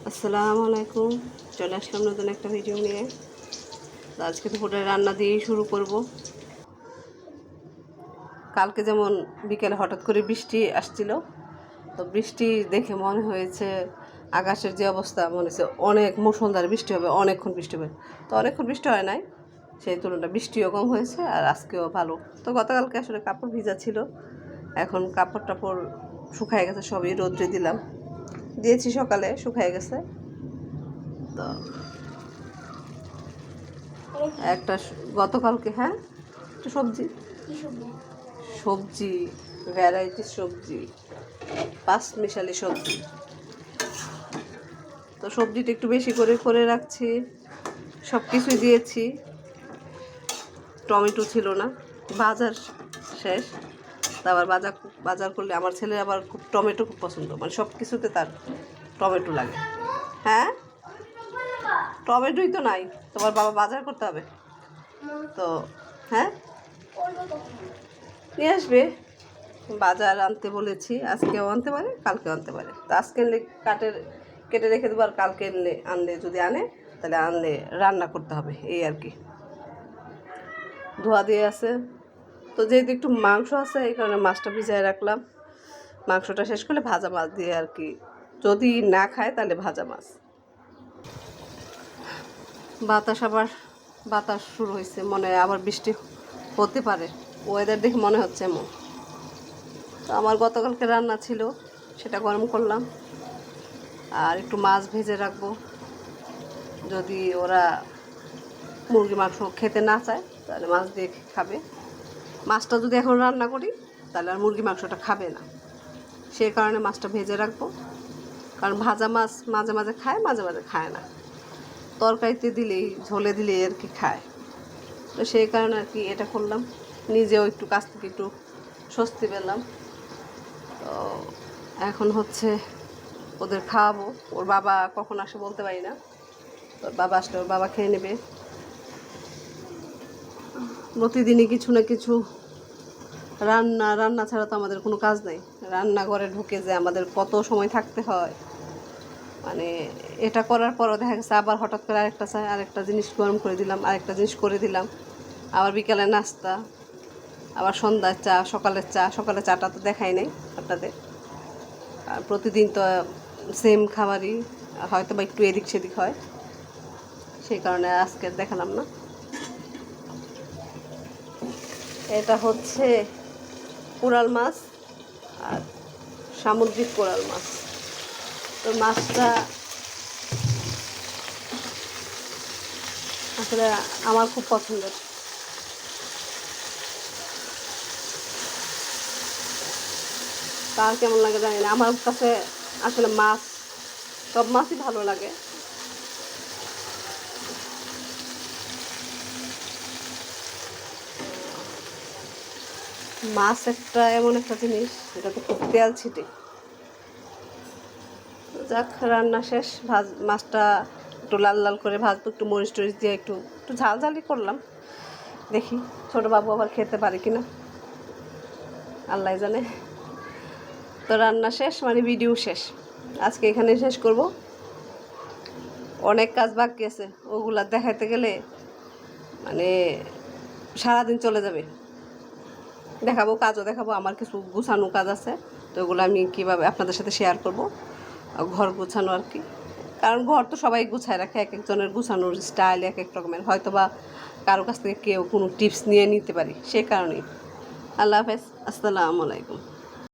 আসসালামু আলাইকুম। চলে আসলাম নতুন একটা ভিডিও নিয়ে। আজকে দুপুরে রান্না দিয়েই শুরু করব। কালকে যেমন বিকেলে হঠাৎ করে বৃষ্টি আসছিল, তো বৃষ্টি দেখে মনে হয়েছে আকাশের যে অবস্থা, মনে হচ্ছে অনেক মুষলধারে বৃষ্টি হবে, অনেকক্ষণ বৃষ্টি হবে। তো অনেকক্ষণ বৃষ্টি হয় নাই, সেই তুলনায় বৃষ্টিও কম হয়েছে, আর আজকেও ভালো। তো গতকালকে আসলে কাপড় ভিজা ছিল, এখন কাপড় টাপড় শুকায় গেছে, সবই রোদ্রে দিয়েছি সকালে, শুকায় গেছে। তো একটা গতকালকে একটু সবজি সবজি ভ্যারাইটি সবজি, পাঁচ মিশালি সবজি। তো সবজিটা একটু বেশি করে করে রাখছি, সব কিছুই দিয়েছি। টমেটো ছিল না, বাজার শেষ। আবার বাজার করলে আমার ছেলে আবার খুব টমেটো খুব পছন্দ, মানে সব কিছুতে তার টমেটো লাগে। হ্যাঁ, টমেটোই তো নাই, তোমার বাবা বাজার করতে হবে তো। হ্যাঁ, নিয়ে আসবে। বাজার আনতে বলেছি, আজকেও আনতে পারে, কালকেও আনতে পারে। তো আজকে আনলে কেটে রেখে দেবো, আর কালকে আনলে যদি তাহলে রান্না করতে হবে, এই আর কি। ধোয়া দিয়ে আছে তো, যেহেতু একটু মাংস আছে এই কারণে মাছটা ভিজায় রাখলাম। মাংসটা শেষ করলে ভাজা মাছ দিয়ে আর কি, যদি না খায় তাহলে ভাজা মাছ। বাতাস শুরু হয়েছে, মনে হয় আবার বৃষ্টি হতে পারে, ওয়েদার দেখে মনে হচ্ছে এমন। তো আমার গতকালকে রান্না ছিল, সেটা গরম করলাম, আর একটু মাছ ভেজে রাখবো। যদি ওরা মুরগি মাংস খেতে না চায় তাহলে মাছ দিয়ে খাবে। মাছটা যদি এখন রান্না করি তাহলে আর মুরগি মাংসটা খাবে না, সেই কারণে মাছটা ভেজে রাখবো। কারণ ভাজা মাছ মাঝে মাঝে খায়, মাঝে মাঝে খায় না। তরকারিতে দিলেই, ঝোলে দিলেই আর কি খায়। তো সেই কারণে আর কি এটা করলাম, নিজেও একটু কাছ থেকে একটু স্বস্তি পেলাম। তো এখন হচ্ছে ওদের খাওয়াবো। ওর বাবা কখন আসে বলতে পারি না, ওর বাবা আসলে ওর বাবা খেয়ে নেবে। প্রতিদিনই কিছু না কিছু রান্না ছাড়া তো আমাদের কোনো কাজ নেই। রান্নাঘরে ঢুকে যে আমাদের কত সময় থাকতে হয়, মানে এটা করার পরও দেখা গেছে আবার হঠাৎ করে আরেকটা জিনিস গরম করে দিলাম, আরেকটা জিনিস করে দিলাম, আবার বিকালে নাস্তা, আবার সন্ধ্যার চা, সকালে চাটা তো দেখাই নাই আপনাদের। আর প্রতিদিন তো সেম খাবারই, হয়তো বা একটু এদিক সেদিক হয়, সেই কারণে আজকে দেখালাম না। এটা হচ্ছে কোরাল মাছ, আর সামুদ্রিক কোরাল মাছ। তো মাছটা আসলে আমার খুব পছন্দের। তার কেমন লাগে জানি না, আমার কাছে আসলে মাছ, সব মাছই ভালো লাগে। মাছ এমন একটা জিনিস, এটাতে খুব তেল ছিটে। যাক, রান্না শেষ। মাছটা একটু লাল লাল করে ভাজবো, একটু মরিচ টরিচ দিয়ে একটু একটু ঝালঝালি করলাম। দেখি ছোটো বাবু আবার খেতে পারে কিনা, আল্লাহ জানে। তো রান্না শেষ, মানে ভিডিও শেষ, আজকে এখানে শেষ করব। অনেক কাজ বাকি আছে, ওগুলা দেখাইতে গেলে মানে সারাদিন চলে যাবে। কাজও দেখাবো, আমার কিছু গুছানো কাজ আছে, তো ওগুলো আমি কীভাবে আপনাদের সাথে শেয়ার করব। ঘর গুছানো আর কি, কারণ ঘর তো সবাই গুছায় রাখে, এক একজনের গুছানোর স্টাইল এক এক রকমের, হয়তো বা কারো কাছ থেকে কেউ কোনো টিপস নিয়ে নিতে পারি, সেই কারণেই। আল্লাহ হাফেজ, আসসালামু আলাইকুম।